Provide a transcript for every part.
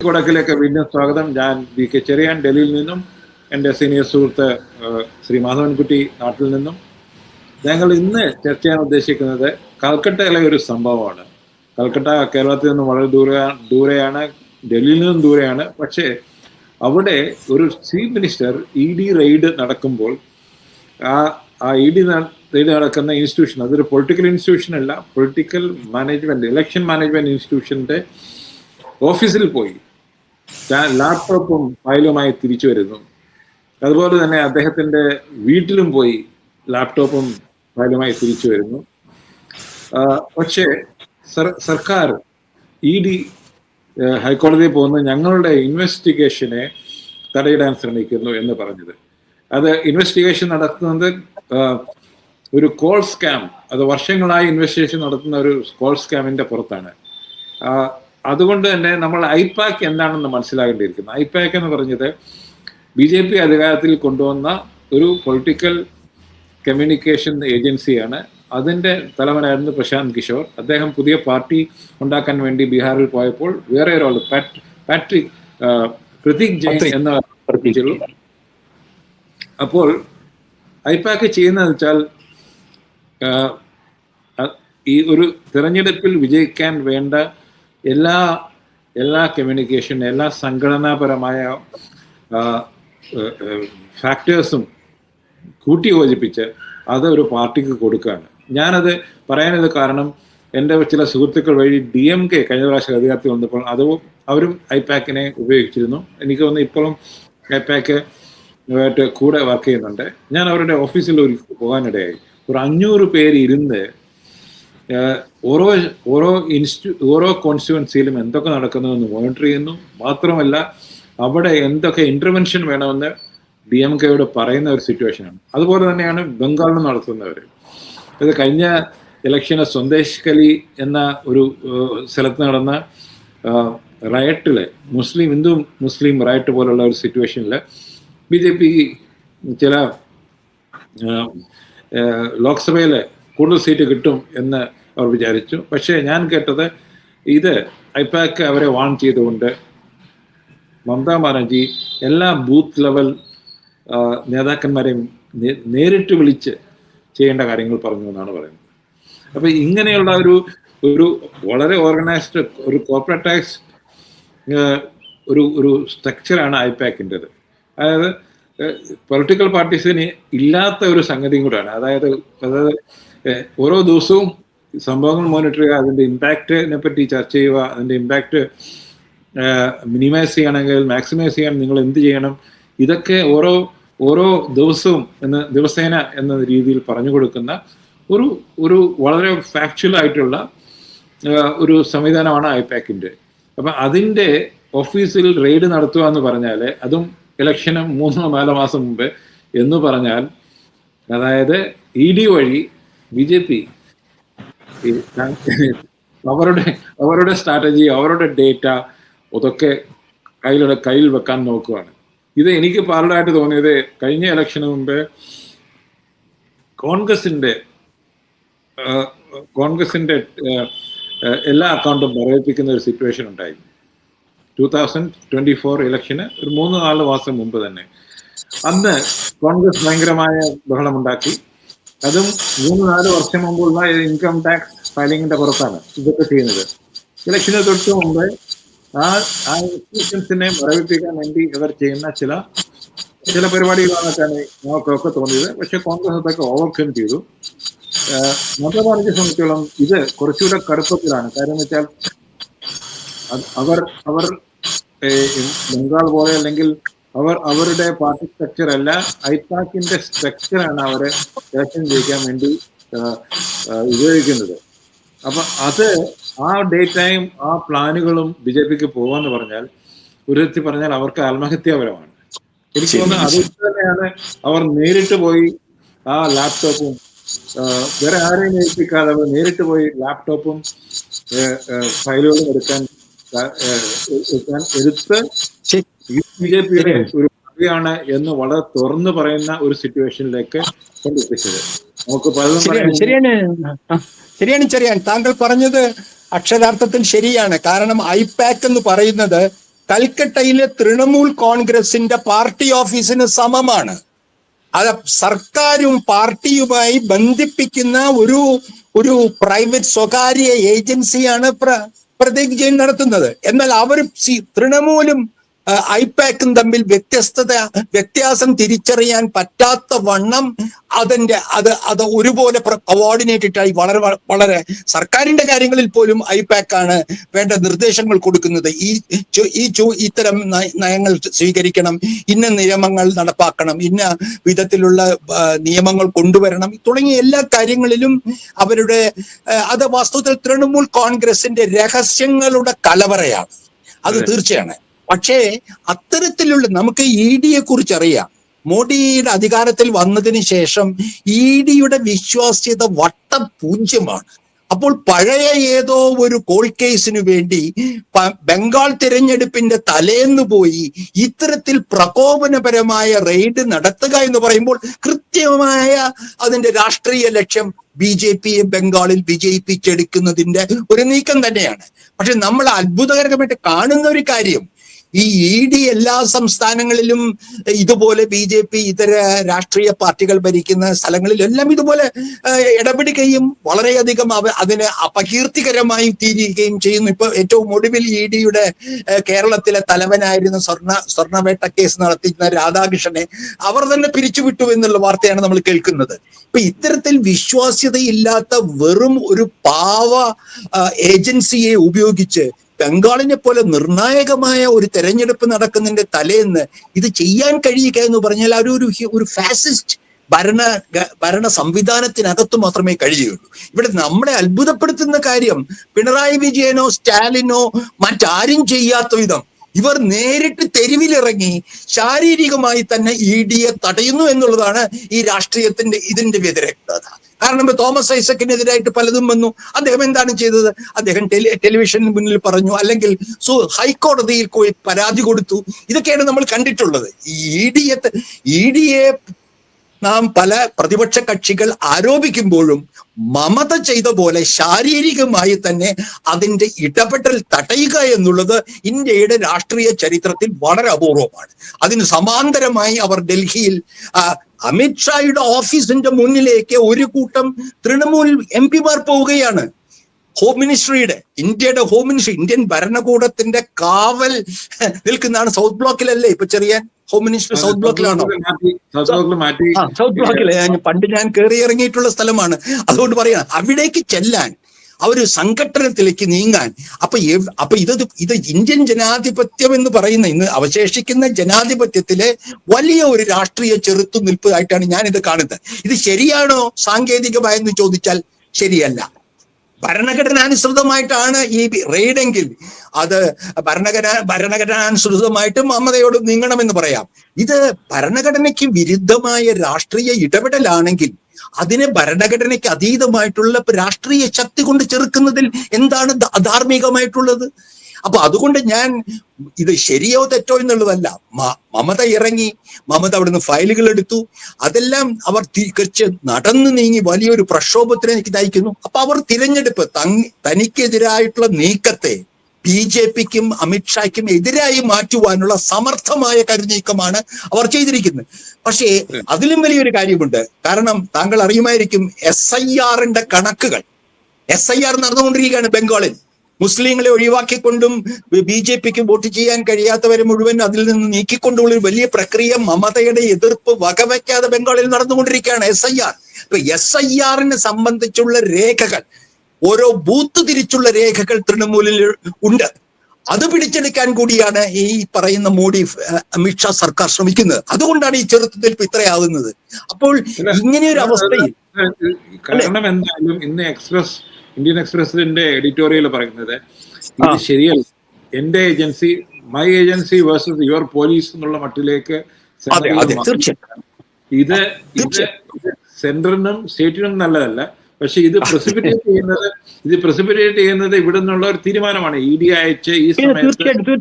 വടക്കിലേക്ക് വീണ്ടും സ്വാഗതം. ഞാൻ വി കെ ചെറിയാൻ ഡൽഹിയിൽ നിന്നും, എൻ്റെ സീനിയർ സുഹൃത്ത് ശ്രീ മാധവൻകുട്ടി നാട്ടിൽ നിന്നും. ഞങ്ങൾ ഇന്ന് ചർച്ച ചെയ്യാൻ ഉദ്ദേശിക്കുന്നത് കൽക്കട്ടയിലെ ഒരു സംഭവമാണ്. കൽക്കട്ട കേരളത്തിൽ നിന്നും വളരെ ദൂരെയാണ്, ഡൽഹിയിൽ നിന്നും ദൂരെയാണ്. പക്ഷേ അവിടെ ഒരു ചീഫ് മിനിസ്റ്റർ ED റെയ്ഡ് നടക്കുമ്പോൾ ആ ED റെയ്ഡ് നടക്കുന്ന ഇൻസ്റ്റിറ്റ്യൂഷൻ, അതൊരു പൊളിറ്റിക്കൽ ഇൻസ്റ്റിറ്റ്യൂഷൻ അല്ല, പൊളിറ്റിക്കൽ മാനേജ്മെന്റ്, ഇലക്ഷൻ മാനേജ്മെന്റ് ഇൻസ്റ്റിറ്റ്യൂഷന്റെ ഓഫീസിൽ പോയി ലാപ്ടോപ്പും ഫയലുമായി തിരിച്ചു വരുന്നു. അതുപോലെ തന്നെ അദ്ദേഹത്തിന്റെ വീട്ടിലും പോയി ലാപ്ടോപ്പും ഫയലുമായി തിരിച്ചു വരുന്നു. പക്ഷേ സർക്കാർ ED ഹൈക്കോടതിയിൽ പോകുന്ന ഞങ്ങളുടെ ഇൻവെസ്റ്റിഗേഷനെ തടയിടാൻ ശ്രമിക്കുന്നു എന്ന് പറഞ്ഞത്. അത് ഇൻവെസ്റ്റിഗേഷൻ നടത്തുന്നത് ഒരു കോൾ സ്കാം, അത് വർഷങ്ങളായി ഇൻവെസ്റ്റിഗേഷൻ നടത്തുന്ന ഒരു കോൾ സ്കാമിന്റെ പുറത്താണ്. അതുകൊണ്ട് തന്നെ നമ്മൾ ഐപാക് എന്താണെന്ന് മനസ്സിലാക്കേണ്ടിയിരിക്കുന്നു. ഐപാക് എന്ന് പറഞ്ഞത് BJP അധികാരത്തിൽ കൊണ്ടുവന്ന ഒരു പൊളിറ്റിക്കൽ കമ്മ്യൂണിക്കേഷൻ ഏജൻസിയാണ്. അതിൻ്റെ തലവനായിരുന്നു പ്രശാന്ത് കിഷോർ. അദ്ദേഹം പുതിയ പാർട്ടി ഉണ്ടാക്കാൻ വേണ്ടി ബീഹാറിൽ പോയപ്പോൾ വേറെ ഒരാൾ പ്രതീക് ജെയിൻ എന്ന പഠിപ്പിച്ചുള്ളൂ. അപ്പോൾ ഐപാക് ചെയ്യുന്നതെന്ന് വെച്ചാൽ ഈ ഒരു തിരഞ്ഞെടുപ്പിൽ വിജയിക്കാൻ വേണ്ട എല്ലാ കമ്മ്യൂണിക്കേഷൻ, എല്ലാ സംഘടനാപരമായ ഫാക്ടേഴ്സും കൂട്ടി യോജിപ്പിച്ച് അത് ഒരു പാർട്ടിക്ക് കൊടുക്കുകയാണ്. ഞാനത് പറയാനത് കാരണം എൻ്റെ ചില സുഹൃത്തുക്കൾ വഴി DMK കഴിഞ്ഞ പ്രാവശ്യം അധികാരത്തിൽ വന്നപ്പോൾ അവരും ഐപാക്കിനെ ഉപയോഗിച്ചിരുന്നു. എനിക്ക് തോന്നുന്നു ഇപ്പോഴും ഐപാക്ക് ആയിട്ട് കൂടെ വർക്ക് ചെയ്യുന്നുണ്ട്. ഞാൻ അവരുടെ ഓഫീസിൽ പോകാനിടയായി. ഒരു 500 പേര് ഇരുന്ന് ഓരോ കോൺസ്റ്റിറ്റ്യുവൻസിയിലും എന്തൊക്കെ നടക്കുന്നതെന്ന് മോണിറ്റർ ചെയ്യുന്നു. മാത്രമല്ല അവിടെ എന്തൊക്കെ ഇന്റർവെൻഷൻ വേണമെന്ന് DMKയോട് പറയുന്ന ഒരു സിറ്റുവേഷനാണ്. അതുപോലെ തന്നെയാണ് ബംഗാളിൽ നടത്തുന്നവർ. ഇത് കഴിഞ്ഞ ഇലക്ഷന് സ്വദേശ് കലി എന്ന ഒരു സ്ഥലത്ത് നടന്ന റയറ്റിൽ, ഹിന്ദു മുസ്ലിം റയറ്റ് പോലുള്ള ഒരു സിറ്റുവേഷനിൽ BJP ചില ലോക്സഭയിൽ കൂടുതൽ സീറ്റ് കിട്ടും എന്ന് അവർ വിചാരിച്ചു. പക്ഷേ ഞാൻ കേട്ടത് ഇത് ഐപാക് അവരെ വാൺ ചെയ്തുകൊണ്ട് മമതാ ബാനർജി എല്ലാ ബൂത്ത് ലെവൽ നേതാക്കന്മാരെയും നേരിട്ട് വിളിച്ച് ചെയ്യേണ്ട കാര്യങ്ങൾ പറഞ്ഞു എന്നാണ് പറയുന്നത്. അപ്പം ഇങ്ങനെയുള്ള ഒരു വളരെ ഓർഗനൈസ്ഡ് ഒരു കോർപ്പറേറ്റൈസ് ഒരു സ്ട്രക്ചറാണ് ഐപാക്കിൻ്റെത്. അതായത് പൊളിറ്റിക്കൽ പാർട്ടീസിന് ഇല്ലാത്ത ഒരു സംഗതിയും കൂടെയാണ്. അതായത് ഓരോ ദിവസവും സംഭവങ്ങൾ മോണിറ്റർ ചെയ്യുക, അതിൻ്റെ ഇമ്പാക്റ്റിനെ പറ്റി ചർച്ച ചെയ്യുക, അതിൻ്റെ ഇമ്പാക്റ്റ് മിനിമൈസ് ചെയ്യണമെങ്കിൽ മാക്സിമൈസ് ചെയ്യാൻ നിങ്ങൾ എന്ത് ചെയ്യണം, ഇതൊക്കെ ഓരോ ദിവസവും ദിവസേന എന്ന രീതിയിൽ പറഞ്ഞു കൊടുക്കുന്ന ഒരു വളരെ ഫാക്ച്വൽ ആയിട്ടുള്ള ഒരു സംവിധാനമാണ് ഐപാക്കിൻ്റെ. അപ്പം അതിൻ്റെ ഓഫീസിൽ റെയ്ഡ് നടത്തുക എന്ന് പറഞ്ഞാൽ, അതും ഇലക്ഷന് 3-4 മാസം മുമ്പ് എന്ന് പറഞ്ഞാൽ, അതായത് ED വഴി BJP അവരുടെ സ്ട്രാറ്റജി, അവരുടെ ഡേറ്റ അതൊക്കെ കയ്യിൽ വെക്കാൻ നോക്കുകയാണ്. ഇത് എനിക്ക് പാരലായിട്ട് തോന്നിയത് കഴിഞ്ഞ ഇലക്ഷന് മുമ്പ് കോൺഗ്രസിന്റെ എല്ലാ അക്കൗണ്ടും പറയിപ്പിക്കുന്ന ഒരു സിറ്റുവേഷൻ ഉണ്ടായി 2024 ഇലക്ഷന് ഒരു 3-4 മാസം മുമ്പ് തന്നെ. അന്ന് കോൺഗ്രസ് ഭയങ്കരമായ ബഹളമുണ്ടാക്കി. അതും 3-4 വർഷം മുമ്പുള്ള ഇൻകം ടാക്സ് ഫയലിങ്ങിന്റെ പുറത്താണ് ഇതൊക്കെ ചെയ്യുന്നത്. ഇലക്ഷന് തൊട്ട് മുമ്പ് ആ ഇൻസ്റ്റിറ്റ്യൂഷൻസിനെ മറവിപ്പിക്കാൻ വേണ്ടി ഇവർ ചെയ്യുന്ന ചില പരിപാടികളാണെന്നാണ് നമുക്കൊക്കെ തോന്നിയത്. പക്ഷെ കോൺഗ്രസ് അതൊക്കെ ഓവർകം ചെയ്തു. മമതാ ബാനർജിയെ സംബന്ധിച്ചോളം ഇത് കുറച്ചുകൂടെ കടുപ്പത്തിലാണ്. കാര്യം എന്ന് വെച്ചാൽ അവർ ബംഗാൾ പോലെ അല്ലെങ്കിൽ അവരുടെ പാർട്ടി സ്ട്രക്ചർ അല്ല, ഐപാക്കിന്റെ സ്ട്രക്ചറാണ് അവരെ ഇലക്ഷൻ ജയിക്കാൻ വേണ്ടി ഉപയോഗിക്കുന്നത്. അപ്പൊ ആ ഡേറ്റയും ആ പ്ലാനുകളും BJPക്ക് പോവാന്ന് പറഞ്ഞാൽ ഒരു വ്യക്തി പറഞ്ഞാൽ അവർക്ക് ആത്മഹത്യാപരമാണ്. എനിക്ക് തോന്നുന്നത് അതുകൊണ്ട് തന്നെയാണ് അവർ നേരിട്ട് പോയി ആ ലാപ്ടോപ്പും വേറെ ആരെയും ഏൽപ്പിക്കാതെ അവർ നേരിട്ട് പോയി ലാപ്ടോപ്പും ഫയലുകളും എടുത്ത് BJPയുടെ ഒരു ാണ് എന്ന് വളരെ തുറന്നു പറയുന്ന ഒരു സിറ്റുവേഷനിലേക്ക് കൊണ്ടെത്തിച്ചത്. നമുക്ക് ശരിയാണ്. താങ്കൾ പറഞ്ഞത് അക്ഷരാർത്ഥത്തിൽ ശരിയാണ്. കാരണം ഐപാക് എന്ന് പറയുന്നത് കൽക്കട്ടയിലെ തൃണമൂൽ കോൺഗ്രസിന്റെ പാർട്ടി ഓഫീസിന് സമമാണ്. അത് സർക്കാരും പാർട്ടിയുമായി ബന്ധിപ്പിക്കുന്ന ഒരു പ്രൈവറ്റ് സ്വകാര്യ ഏജൻസിയാണ് പ്രതീക് ജെയിൻ നടത്തുന്നത്. എന്നാൽ അവർ തൃണമൂലും ഐപാക്കും തമ്മിൽ വ്യത്യാസം തിരിച്ചറിയാൻ പറ്റാത്ത വണ്ണം അത് ഒരുപോലെ കോർഡിനേറ്റഡ് ആയി വളരെ സർക്കാരിന്റെ കാര്യങ്ങളിൽ പോലും ഐപാക് ആണ് വേണ്ട നിർദ്ദേശങ്ങൾ കൊടുക്കുന്നത്. ഇത്തരം നയങ്ങൾ സ്വീകരിക്കണം, ഇന്ന നിയമങ്ങൾ നടപ്പാക്കണം, ഇന്ന വിധത്തിലുള്ള നിയമങ്ങൾ കൊണ്ടുവരണം തുടങ്ങിയ എല്ലാ കാര്യങ്ങളിലും അവരുടെ അത് വാസ്തവത്തിൽ തൃണമൂൽ കോൺഗ്രസിന്റെ രഹസ്യങ്ങളുടെ കലവറയാണ്. അത് തീർച്ചയാണ്. പക്ഷേ അത്തരത്തിലുള്ള നമുക്ക് EDയെ കുറിച്ച് അറിയാം. മോഡിയുടെ അധികാരത്തിൽ വന്നതിന് ശേഷം EDയുടെ വിശ്വാസ്യത വട്ടപൂജ്യമാണ്. അപ്പോൾ പഴയ ഏതോ ഒരു കോൾ കേസിനു വേണ്ടി ബംഗാൾ തിരഞ്ഞെടുപ്പിന്റെ തലേന്ന് പോയി ഇത്തരത്തിൽ പ്രകോപനപരമായ റെയ്ഡ് നടത്തുക എന്ന് പറയുമ്പോൾ കൃത്യമായ അതിന്റെ രാഷ്ട്രീയ ലക്ഷ്യം BJPയെ ബംഗാളിൽ വിജയിപ്പിച്ചെടുക്കുന്നതിന്റെ ഒരു നീക്കം തന്നെയാണ്. പക്ഷെ നമ്മൾ അത്ഭുതകരമായിട്ട് കാണുന്ന ഒരു കാര്യം, ഈ ED എല്ലാ സംസ്ഥാനങ്ങളിലും ഇതുപോലെ BJP ഇതര രാഷ്ട്രീയ പാർട്ടികൾ ഭരിക്കുന്ന സ്ഥലങ്ങളിലെല്ലാം ഇതുപോലെ ഇടപെടുകയും വളരെയധികം അതിന് അപകീർത്തികരമായി തീരുകയും ചെയ്യുന്നു. ഇപ്പൊ ഏറ്റവും ഒടുവിൽ EDയുടെ കേരളത്തിലെ തലവനായിരുന്ന സ്വർണ്ണവേട്ട കേസ് നടത്തിയിരുന്ന രാധാകൃഷ്ണനെ അവർ തന്നെ പിരിച്ചുവിട്ടു എന്നുള്ള വാർത്തയാണ് നമ്മൾ കേൾക്കുന്നത്. ഇപ്പൊ ഇത്തരത്തിൽ വിശ്വാസ്യതയില്ലാത്ത വെറും ഒരു പാവ ഏജൻസിയെ ഉപയോഗിച്ച് ബംഗാളിനെ പോലെ നിർണായകമായ ഒരു തെരഞ്ഞെടുപ്പ് നടക്കുന്നതിന്റെ തലേന്ന് ഇത് ചെയ്യാൻ കഴിയുക എന്ന് പറഞ്ഞാൽ ഒരു ഫാസിസ്റ്റ് ഭരണ സംവിധാനത്തിനകത്ത് മാത്രമേ കഴിയുകയുള്ളൂ. ഇവിടെ നമ്മളെ അത്ഭുതപ്പെടുത്തുന്ന കാര്യം, പിണറായി വിജയനോ സ്റ്റാലിനോ മറ്റാരും ചെയ്യാത്ത വിധം ഇവർ നേരിട്ട് തെരുവിലിറങ്ങി ശാരീരികമായി തന്നെ EDയെ തടയുന്നു എന്നുള്ളതാണ് ഈ രാഷ്ട്രീയത്തിന്റെ ഇതിന്റെ വ്യതിരക്തത. കാരണം തോമസ് ഐസക്കിനെതിരായിട്ട് പലതും വന്നു. അദ്ദേഹം എന്താണ് ചെയ്തത്? അദ്ദേഹം ടെലിവിഷന് മുന്നിൽ പറഞ്ഞു, അല്ലെങ്കിൽ ഹൈക്കോടതിയിൽ പോയി പരാതി കൊടുത്തു. ഇതൊക്കെയാണ് നമ്മൾ കണ്ടിട്ടുള്ളത്. EDയെ നാം പല പ്രതിപക്ഷ കക്ഷികൾ ആരോപിക്കുമ്പോഴും മമത ചെയ്ത പോലെ ശാരീരികമായി തന്നെ അതിന്റെ ഇടപെടൽ തടയുക എന്നുള്ളത് ഇന്ത്യയുടെ രാഷ്ട്രീയ ചരിത്രത്തിൽ വളരെ അപൂർവമാണ്. അതിന് സമാന്തരമായി അവർ ഡൽഹിയിൽ അമിത്ഷായുടെ ഓഫീസിന്റെ മുന്നിലേക്ക് ഒരു കൂട്ടം തൃണമൂൽ MP-മാർ പോവുകയാണ്. ഹോം മിനിസ്ട്രിയുടെ, ഇന്ത്യയുടെ ഹോം മിനിസ്ട്രി, ഇന്ത്യൻ ഭരണകൂടത്തിന്റെ കാവൽ നിൽക്കുന്നതാണ്. സൗത്ത് ബ്ലോക്കിലല്ലേ ഇപ്പൊ ചെറിയാൻ ഹോം മിനിസ്റ്റർ? സൗത്ത് ബ്ലോക്കിലാണോ? സൗത്ത് ബ്ലോക്കിൽ പണ്ട് ഞാൻ കയറി ഇറങ്ങിയിട്ടുള്ള സ്ഥലമാണ്. അതുകൊണ്ട് പറയാം, അവിടേക്ക് ചെല്ലാൻ ഒരു സംഘട്ടനത്തിലേക്ക് നീങ്ങാൻ. അപ്പൊ ഇത് ഇന്ത്യൻ ജനാധിപത്യം എന്ന് പറയുന്ന ഇന്ന് അവശേഷിക്കുന്ന ജനാധിപത്യത്തിലെ വലിയ ഒരു രാഷ്ട്രീയ ചെറുത്തുനിൽപ്പ് ആയിട്ടാണ് ഞാൻ ഇത് കാണുന്നത്. ഇത് ശരിയാണോ സാങ്കേതികമായെന്ന് ചോദിച്ചാൽ ശരിയല്ല. ഭരണഘടനാനുസൃതമായിട്ടാണ് ഈ റെയ്ഡെങ്കിൽ അത് ഭരണഘടനാനുസൃതമായിട്ട് മമതയോട് നീങ്ങണമെന്ന് പറയാം. ഇത് ഭരണഘടനയ്ക്ക് വിരുദ്ധമായ രാഷ്ട്രീയ ഇടപെടലാണെങ്കിൽ അതിനെ ഭരണഘടനയ്ക്ക് അതീതമായിട്ടുള്ള രാഷ്ട്രീയ ശക്തി കൊണ്ട് ചെറുക്കുന്നതിൽ എന്താണ് അധാർമികമായിട്ടുള്ളത്? അപ്പൊ അതുകൊണ്ട് ഞാൻ ഇത് ശരിയോ തെറ്റോ എന്നുള്ളതല്ല. മമത ഇറങ്ങി, മമത അവിടുന്ന് ഫയലുകൾ എടുത്തു, അതെല്ലാം അവർ തിരിച്ച് നടന്നു നീങ്ങി വലിയൊരു പ്രക്ഷോഭത്തിലേക്ക് നയിക്കുന്നു. അപ്പൊ അവർ തിരഞ്ഞെടുപ്പ് തനിക്കെതിരായിട്ടുള്ള നീക്കത്തെ BJPക്കും അമിത്ഷായ്ക്കും എതിരായി മാറ്റുവാനുള്ള സമർത്ഥമായ കരുനീക്കമാണ് അവർ ചെയ്തിരിക്കുന്നത്. പക്ഷേ അതിലും വലിയൊരു കാര്യമുണ്ട്. കാരണം താങ്കൾ അറിയുമായിരിക്കും, SIRന്റെ കണക്കുകൾ. SIR നടന്നുകൊണ്ടിരിക്കുകയാണ് ബംഗാളിൽ. മുസ്ലിങ്ങളെ ഒഴിവാക്കിക്കൊണ്ടും BJPക്ക് വോട്ട് ചെയ്യാൻ കഴിയാത്തവരെ മുഴുവൻ അതിൽ നിന്ന് നീക്കിക്കൊണ്ടുള്ള വലിയ പ്രക്രിയ മമതയുടെ എതിർപ്പ് വകവയ്ക്കാതെ ബംഗാളിൽ നടന്നുകൊണ്ടിരിക്കുകയാണ് SIR. ഇപ്പൊ SIRനെ സംബന്ധിച്ചുള്ള രേഖകൾ, ഓരോ ബൂത്ത് തിരിച്ചുള്ള രേഖകൾ തൃണമൂലിൽ ഉണ്ട്. അത് പിടിച്ചെടുക്കാൻ കൂടിയാണ് ഈ പറയുന്ന മോഡി അമിത്ഷാ സർക്കാർ ശ്രമിക്കുന്നത്. അതുകൊണ്ടാണ് ഈ ചെറുത്തുനിൽപ്പ് ഇത്രയാവുന്നത്. അപ്പോൾ ഇങ്ങനെയൊരു അവസ്ഥയിൽ കാരണം എന്തായാലും ഇന്ന് ഇന്ത്യൻ എക്സ്പ്രസിന്റെ എഡിറ്റോറിയൽ പറയുന്നത് ഇത് ശരിയല്ല, എന്റെ agency, my agency versus your police എന്നുള്ള മട്ടിലേക്ക് ഇത് സെൻട്രലിനും സ്റ്റേറ്റിനും നല്ലതല്ല. പക്ഷെ ഇത് പ്രസിപ്പിറ്റേറ്റ് ചെയ്യുന്നത് ഇവിടെ നിന്നുള്ള ഒരു തീരുമാനമാണ്. ED അയച്ച് ഈ സമയത്ത്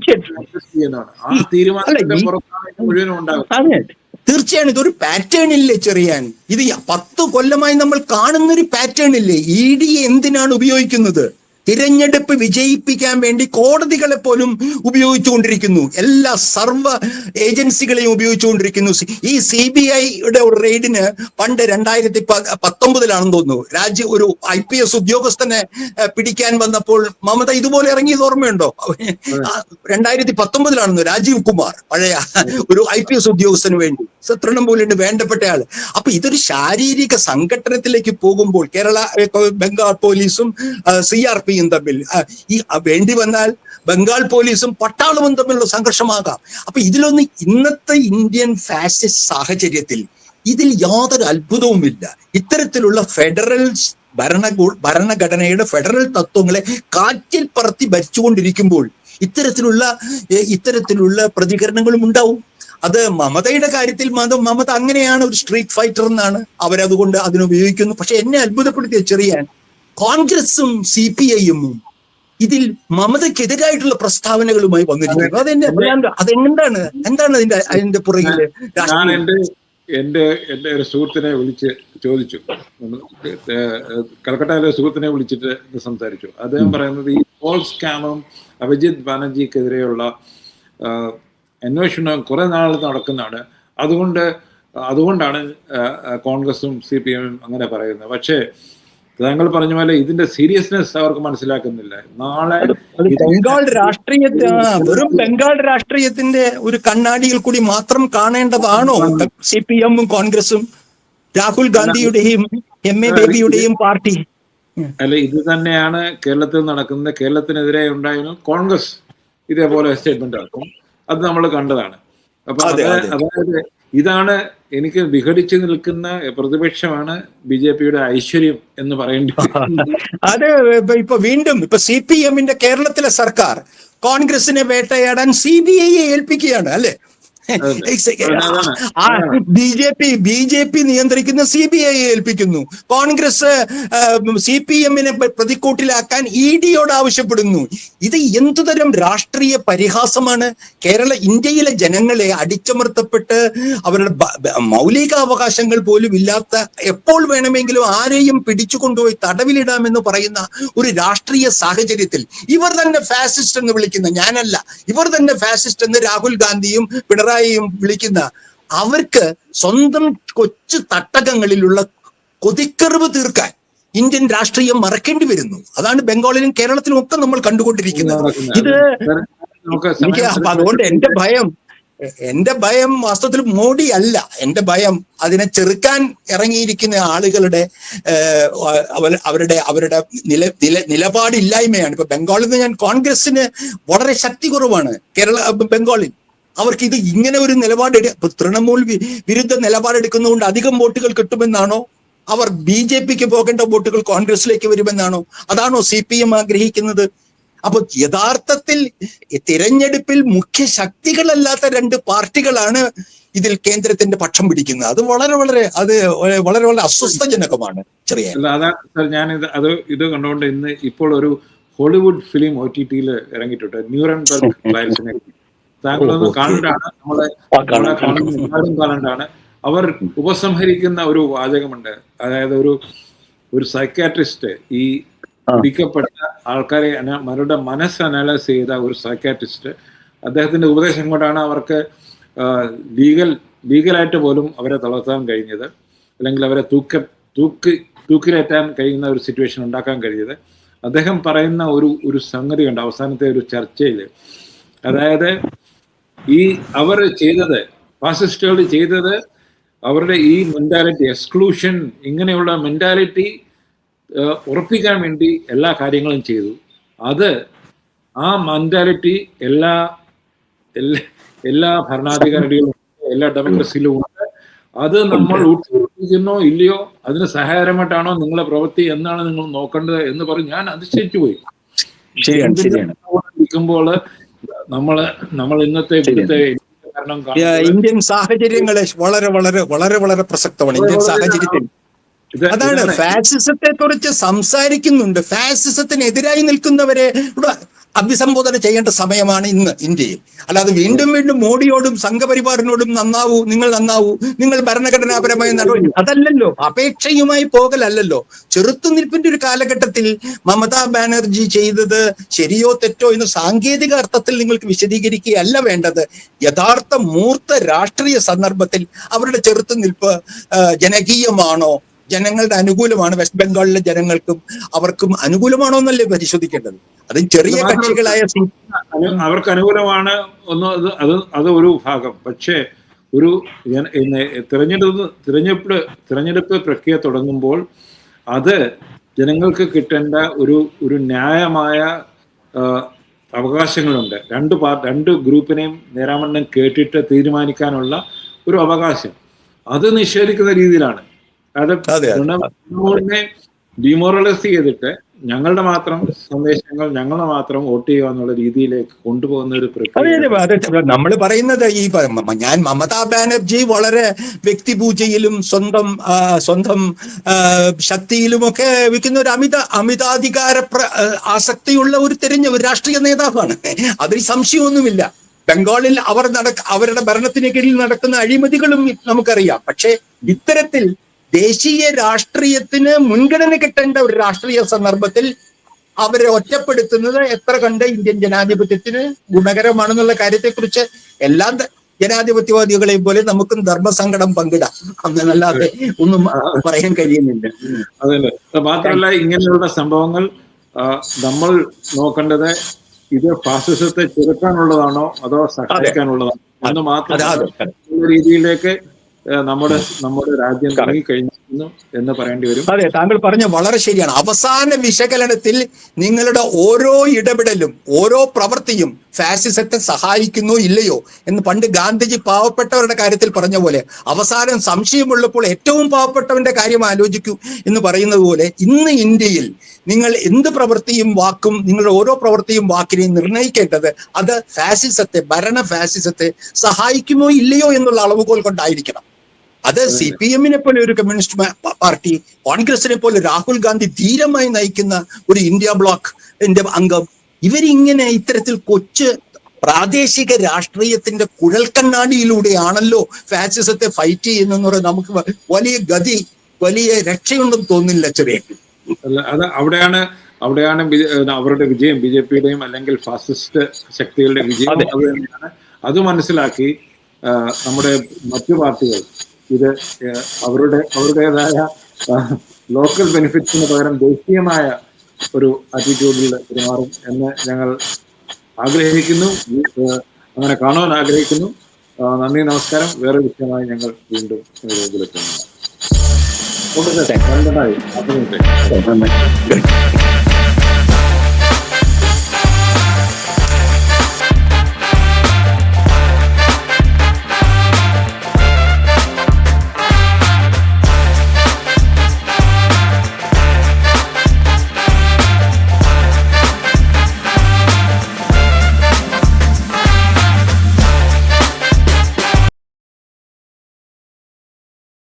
ചെയ്യുന്നതാണ്. ആ തീരുമാനത്തിന്റെ പുറത്താണ് മുഴുവനും ഉണ്ടാകുന്നത്. തീർച്ചയാണ് ഇതൊരു പാറ്റേൺ ഇല്ലേ ചെറിയാൻ? ഇത് 10 കൊല്ലമായി നമ്മൾ കാണുന്നൊരു പാറ്റേൺ ഇല്ലേ? ED എന്തിനാണ് ഉപയോഗിക്കുന്നത്? തിരഞ്ഞെടുപ്പ് വിജയിപ്പിക്കാൻ വേണ്ടി കോടതികളെ പോലും ഉപയോഗിച്ചുകൊണ്ടിരിക്കുന്നു. എല്ലാ സർവ്വ ഏജൻസികളെയും ഉപയോഗിച്ചുകൊണ്ടിരിക്കുന്നു. ഈ CBIയുടെ ഒരു റെയ്ഡിന് പണ്ട് 2019 തോന്നുന്നു ഒരു IPS ഉദ്യോഗസ്ഥനെ പിടിക്കാൻ വന്നപ്പോൾ മമത ഇതുപോലെ ഇറങ്ങിയത് ഓർമ്മയുണ്ടോ? 2019 രാജീവ് കുമാർ, പഴയ ഒരു IPS ഉദ്യോഗസ്ഥന് വേണ്ടി, തൃണമൂലിന്റെ വേണ്ടപ്പെട്ടയാള്. അപ്പൊ ഇതൊരു ശാരീരിക സംഘട്ടനത്തിലേക്ക് പോകുമ്പോൾ ബംഗാൾ പോലീസും CRP തമ്മിൽ ഈ വേണ്ടി വന്നാൽ ബംഗാൾ പോലീസും പട്ടാളവും തമ്മിലുള്ള സംഘർഷമാകാം. അപ്പൊ ഇതിലൊന്ന് ഇന്നത്തെ ഇന്ത്യൻ ഫാസിസ്റ്റ് സാഹചര്യത്തിൽ ഇതിൽ യാതൊരു അത്ഭുതവുമില്ല. ഇത്തരത്തിലുള്ള ഫെഡറൽ ഭരണഘടനയുടെ ഫെഡറൽ തത്വങ്ങളെ കാറ്റിൽ പറത്തി ഭരിച്ചുകൊണ്ടിരിക്കുമ്പോൾ ഇത്തരത്തിലുള്ള പ്രതികരണങ്ങളും ഉണ്ടാവും. അത് മമതയുടെ കാര്യത്തിൽ മമത അങ്ങനെയാണ്, ഒരു സ്ട്രീറ്റ് ഫൈറ്റർ എന്നാണ് അവരതുകൊണ്ട് അതിനുപയോഗിക്കുന്നു. പക്ഷെ എന്നെ അത്ഭുതപ്പെടുത്തിയ ചെറിയാൻ കോൺഗ്രസും CPIയും ഇതിൽ മമതയ്ക്കെതിരായിട്ടുള്ള പ്രസ്താവനകളുമായി വന്നിരിക്കുന്നു. എന്താണ് അതിന്റെ പുറകില്? ഞാൻ എന്റെ ഒരു സുഹൃത്തിനെ വിളിച്ച് ചോദിച്ചു, കൽക്കട്ടയിലെ സുഹൃത്തിനെ വിളിച്ചിട്ട് സംസാരിച്ചു. അദ്ദേഹം പറയുന്നത് ഈ പോൾ സ്കാമും അഭിജിത് ബാനർജിക്കെതിരെയുള്ള അന്വേഷണം കുറെ നാൾ നടക്കുന്നതാണ്, അതുകൊണ്ടാണ് കോൺഗ്രസും CPIയും അങ്ങനെ പറയുന്നത്. പക്ഷേ താങ്കൾ പറഞ്ഞ പോലെ ഇതിന്റെ സീരിയസ്നെസ് അവർക്ക് മനസ്സിലാക്കുന്നില്ല. നാളെ വെറും ബംഗാൾ രാഷ്ട്രീയത്തിന്റെ ഒരു കണ്ണാടിയിൽ കൂടി മാത്രം കാണേണ്ടതാണോ CPIയും കോൺഗ്രസും, രാഹുൽ ഗാന്ധിയുടെയും MA ബേബിയുടെയും പാർട്ടി? അല്ല, ഇത് തന്നെയാണ് കേരളത്തിൽ നടക്കുന്നത്. കേരളത്തിനെതിരെ ഉണ്ടായിരുന്നു കോൺഗ്രസ് ഇതേപോലെ സ്റ്റേറ്റ്മെന്റ് ആക്കും, അത് നമ്മൾ കണ്ടതാണ്. അപ്പൊ അതായത് ഇതാണ് എനിക്ക് വിഘടിച്ചു നിൽക്കുന്ന പ്രതിപക്ഷമാണ് BJPയുടെ ഐശ്വര്യം എന്ന് പറയേണ്ടി. അത് വീണ്ടും CPIന്റെ കേരളത്തിലെ സർക്കാർ കോൺഗ്രസിനെ വേട്ടയാടാൻ CBIയെ ഏൽപ്പിക്കുകയാണ് അല്ലെ? BJP നിയന്ത്രിക്കുന്ന CBIയെ ഏൽപ്പിക്കുന്നു. കോൺഗ്രസ് CPIനെ പ്രതിക്കൂട്ടിലാക്കാൻ EDയോട് ആവശ്യപ്പെടുന്നു. ഇത് എന്തുതരം രാഷ്ട്രീയ പരിഹാസമാണ്? ഇന്ത്യയിലെ ജനങ്ങളെ അടിച്ചമർത്തപ്പെട്ട് അവരുടെ മൗലികാവകാശങ്ങൾ പോലും ഇല്ലാത്ത, എപ്പോൾ വേണമെങ്കിലും ആരെയും പിടിച്ചു കൊണ്ടുപോയി തടവിലിടാമെന്ന് പറയുന്ന ഒരു രാഷ്ട്രീയ സാഹചര്യത്തിൽ ഇവർ തന്നെ ഫാസിസ്റ്റ് എന്ന് വിളിക്കുന്ന, ഞാനല്ല, ഇവർ തന്നെ ഫാസിസ്റ്റ് എന്ന് രാഹുൽ ഗാന്ധിയും പിണറായിയും വിളിക്കുന്ന, അവർക്ക് സ്വന്തം കൊച്ചു തട്ടകങ്ങളിലുള്ള കൊതിക്കറിവ് തീർക്കാൻ ഇന്ത്യൻ രാഷ്ട്രീയം മറക്കേണ്ടി വരുന്നു. അതാണ് ബംഗാളിലും കേരളത്തിലും ഒക്കെ നമ്മൾ കണ്ടുകൊണ്ടിരിക്കുന്നത്. അതുകൊണ്ട് എന്റെ ഭയം വാസ്തവത്തിൽ മോഡി അല്ല. എന്റെ ഭയം അതിനെ ചെറുക്കാൻ ഇറങ്ങിയിരിക്കുന്ന ആളുകളുടെ അവരുടെ നിലപാടില്ലായ്മയാണ്. ഇപ്പൊ ബംഗാളിൽ നിന്ന് കോൺഗ്രസിന് വളരെ ശക്തി കുറവാണ്. ബംഗാളിൽ അവർക്ക് ഇത് ഇങ്ങനെ ഒരു തൃണമൂൽ വിരുദ്ധ നിലപാടെടുക്കുന്നതുകൊണ്ട് അധികം വോട്ടുകൾ കിട്ടുമെന്നാണോ? അവർ BJPക്ക് പോകേണ്ട വോട്ടുകൾ കോൺഗ്രസിലേക്ക് വരുമെന്നാണോ? അതാണോ CPIM ആഗ്രഹിക്കുന്നത്? അപ്പൊ യഥാർത്ഥത്തിൽ തിരഞ്ഞെടുപ്പിൽ മുഖ്യ ശക്തികളല്ലാത്ത രണ്ട് പാർട്ടികളാണ് ഇതിൽ കേന്ദ്രത്തിന്റെ പക്ഷം പിടിക്കുന്നത്. അത് വളരെ അസ്വസ്ഥജനകമാണ്. ചെറിയ ഞാൻ ഇത് കണ്ടുകൊണ്ട് ഇപ്പോൾ ഒരു ഹോളിവുഡ് ഫിലിം OTTയിൽ ഇറങ്ങിയിട്ടുണ്ട്, ന്യൂറംബർഗ് ട്രയൽസിനെ. താങ്കളൊന്ന് കാണണ്ടാണ്, എല്ലാവരും കാണണ്ടാണ്. അവർ ഉപസംഹരിക്കുന്ന ഒരു വാചകമുണ്ട്. അതായത് ഒരു സൈക്കാട്രിസ്റ്റ്, ഈ പിടിക്കപ്പെട്ട ആൾക്കാരെ അവരുടെ മനസ്സ് അനലൈസ് ചെയ്ത ഒരു സൈക്കാട്രിസ്റ്റ്, അദ്ദേഹത്തിന്റെ ഉപദേശം കൊണ്ടാണ് അവർക്ക് ലീഗലായിട്ട് പോലും അവരെ തളർത്താൻ കഴിഞ്ഞത്, അല്ലെങ്കിൽ അവരെ തൂക്കിലേറ്റാൻ കഴിയുന്ന ഒരു സിറ്റുവേഷൻ ഉണ്ടാക്കാൻ കഴിഞ്ഞത്. അദ്ദേഹം പറയുന്ന ഒരു സംഗതി ഉണ്ട് അവസാനത്തെ ഒരു ചർച്ചയിൽ. അതായത് അവർ ചെയ്തത്, ഫാസിസ്റ്റുകൾ ചെയ്തത്, അവരുടെ ഈ മെന്റാലിറ്റി, എക്സ്ക്ലൂഷൻ, ഇങ്ങനെയുള്ള മെന്റാലിറ്റി ഉറപ്പിക്കാൻ വേണ്ടി എല്ലാ കാര്യങ്ങളും ചെയ്തു. ആ മെന്റാലിറ്റി എല്ലാ ഭരണാധികാരികളും എല്ലാ ഡെമോക്രസിയിലും ഉണ്ട്. അത് നമ്മൾ ഉൾക്കൊള്ളിക്കുന്നോ ഇല്ലയോ, അതിന് സഹായകരമായിട്ടാണോ നിങ്ങളെ പ്രവൃത്തി എന്നാണ് നിങ്ങൾ നോക്കേണ്ടത് എന്ന് പറഞ്ഞ് ഞാൻ അതിശയിച്ചു പോയി. ഇരിക്കുമ്പോൾ നമ്മൾ ഇന്നത്തെ ഇന്ത്യൻ സാഹചര്യങ്ങളെ വളരെ പ്രസക്തമാണ്. ഇന്ത്യൻ സാഹചര്യത്തിൽ അതാണ് ഫാസിസത്തെ കുറിച്ച് സംസാരിക്കുന്നുണ്ട്. ഫാസിസത്തിനെതിരായി നിൽക്കുന്നവരെ അഭിസംബോധന ചെയ്യേണ്ട സമയമാണ് ഇന്ന് ഇന്ത്യയിൽ. അല്ലാതെ വീണ്ടും വീണ്ടും മോഡിയോടും സംഘപരിവാറിനോടും നന്നാവൂ, നിങ്ങൾ ഭരണഘടനാപരമായ നടപടി, അതല്ലല്ലോ, അപേക്ഷയുമായി പോകലല്ലോ. ചെറുത്തുനിൽപ്പിന്റെ ഒരു കാലഘട്ടത്തിൽ മമതാ ബാനർജി ചെയ്തത് ശരിയോ തെറ്റോ എന്ന് സാങ്കേതിക അർത്ഥത്തിൽ നിങ്ങൾക്ക് വിശദീകരിക്കുകയല്ല വേണ്ടത്. യഥാർത്ഥ മൂർത്ത രാഷ്ട്രീയ സന്ദർഭത്തിൽ അവരുടെ ചെറുത്തുനിൽപ്പ് ജനകീയമാണോ, ജനങ്ങളുടെ അനുകൂലമാണ്, വെസ്റ്റ് ബംഗാളിലെ ജനങ്ങൾക്കും അവർക്കും അനുകൂലമാണോ എന്നല്ലേ പരിശോധിക്കേണ്ടത്. അത് ചെറിയ കക്ഷികളായ അവർക്ക് അനുകൂലമാണ് അത് ഒരു ഭാഗം. പക്ഷേ ഒരു തിരഞ്ഞെടുപ്പ് പ്രക്രിയ തുടങ്ങുമ്പോൾ അത് ജനങ്ങൾക്ക് കിട്ടേണ്ട ഒരു ന്യായമായ അവകാശങ്ങളുണ്ട്. രണ്ട് ഗ്രൂപ്പിനെയും നേരാമണ്ണം കേട്ടിട്ട് തീരുമാനിക്കാനുള്ള ഒരു അവകാശം അത് നിഷേധിക്കുന്ന രീതിയിലാണ്. അത് തൃണമൂലിനെ ഡിമോറലൈസ് ചെയ്തിട്ട് ഞങ്ങളുടെ മാത്രം സന്ദേശങ്ങൾ, ഞങ്ങളെ മാത്രം വോട്ട് ചെയ്യുക എന്നുള്ള രീതിയിലേക്ക് കൊണ്ടുപോകുന്ന ഒരു പ്രക്രിയ. നമ്മൾ പറയുന്നത് ഞാൻ മമതാ ബാനർജി വളരെ വ്യക്തിപൂജയിലും സ്വന്തം ശക്തിയിലുമൊക്കെ വയ്ക്കുന്ന ഒരു അമിതാധികാര ആസക്തിയുള്ള ഒരു രാഷ്ട്രീയ നേതാവാണ്. അതിൽ സംശയമൊന്നുമില്ല. ബംഗാളിൽ അവരുടെ ഭരണത്തിന് കീഴിൽ നടക്കുന്ന അഴിമതികളും നമുക്കറിയാം. പക്ഷെ ഇത്തരത്തിൽ ദേശീയ രാഷ്ട്രീയത്തിന് മുൻഗണന കിട്ടേണ്ട ഒരു രാഷ്ട്രീയ സന്ദർഭത്തിൽ അവരെ ഒറ്റപ്പെടുത്തുന്നത് എത്ര കണ്ട് ഇന്ത്യൻ ജനാധിപത്യത്തിന് ഗുണകരമാണെന്നുള്ള കാര്യത്തെക്കുറിച്ച് എല്ലാ ജനാധിപത്യവാദികളെയും പോലെ നമുക്കും ധർമ്മസങ്കടം പങ്കിടാം, എന്നല്ലാതെ ഒന്നും പറയാൻ കഴിയുന്നില്ല. അതല്ലേ. മാത്രമല്ല, ഇങ്ങനെയുള്ള സംഭവങ്ങൾ നമ്മൾ നോക്കേണ്ടത് ഇത് ഫാസിസത്തെ ചെറുക്കാനുള്ളതാണോ അതോ സഹായിക്കാനുള്ളതാണോ എന്ന് മാത്രം രീതിയിലേക്ക് നമ്മുടെ രാജ്യം തുടങ്ങിക്കഴിഞ്ഞു എന്ന് പറയേണ്ടി വരും. അതെ, താങ്കൾ പറഞ്ഞ വളരെ ശരിയാണ്. അവസാന വിശകലനത്തിൽ നിങ്ങളുടെ ഓരോ ഇടപെടലും, ഓരോ പ്രവൃത്തിയും ഫാസിസത്തെ സഹായിക്കുന്നോ ഇല്ലയോ എന്ന് പണ്ട് ഗാന്ധിജി പാവപ്പെട്ടവരുടെ കാര്യത്തിൽ പറഞ്ഞ പോലെ, അവസാനം സംശയമുള്ളപ്പോൾ ഏറ്റവും പാവപ്പെട്ടവന്റെ കാര്യം ആലോചിക്കൂ എന്ന് പറയുന്നത് പോലെ, ഇന്ന് ഇന്ത്യയിൽ നിങ്ങൾ എന്ത് പ്രവൃത്തിയും വാക്കും, നിങ്ങളുടെ ഓരോ പ്രവൃത്തിയും വാക്കിനെയും നിർണ്ണയിക്കേണ്ടത് അത് ഭരണ ഫാസിസത്തെ സഹായിക്കുമോ ഇല്ലയോ എന്നുള്ള അളവുകോൽ കൊണ്ടായിരിക്കണം. അത് CPM-നെ പോലെ ഒരു കമ്മ്യൂണിസ്റ്റ് പാർട്ടി, കോൺഗ്രസിനെ പോലെ രാഹുൽ ഗാന്ധി ധീരമായി നയിക്കുന്ന ഒരു ഇന്ത്യ ബ്ലോക്കിന്റെ അംഗം, ഇവരിങ്ങനെ ഇത്തരത്തിൽ പ്രാദേശിക രാഷ്ട്രീയത്തിന്റെ കുഴൽക്കണ്ണാടിയിലൂടെയാണല്ലോ ഫാസിസത്തെ ഫൈറ്റ് ചെയ്യുന്നതെന്ന് പറയുന്നത് നമുക്ക് വലിയ രക്ഷയുണ്ടെന്ന് തോന്നുന്നില്ല. ചെറിയ അത് അവിടെയാണ് അവരുടെ വിജയം, BJP-യുടെയും അല്ലെങ്കിൽ ഫാസിസ്റ്റ് ശക്തികളുടെ വിജയം അത് തന്നെയാണ്. അത് മനസ്സിലാക്കി നമ്മുടെ മറ്റു പാർട്ടികൾ ഇത് അവരുടേതായ ലോക്കൽ ബെനിഫിറ്റ്സിന് പകരം ദേശീയമായ ഒരു ആറ്റിറ്റ്യൂഡിൽ പെരുമാറും എന്ന് ഞങ്ങൾ ആഗ്രഹിക്കുന്നു, അങ്ങനെ കാണുവാൻ ആഗ്രഹിക്കുന്നു. നന്ദി, നമസ്കാരം. വേറെ വിഷയമായി ഞങ്ങൾ വീണ്ടും വിളിക്കുന്നു.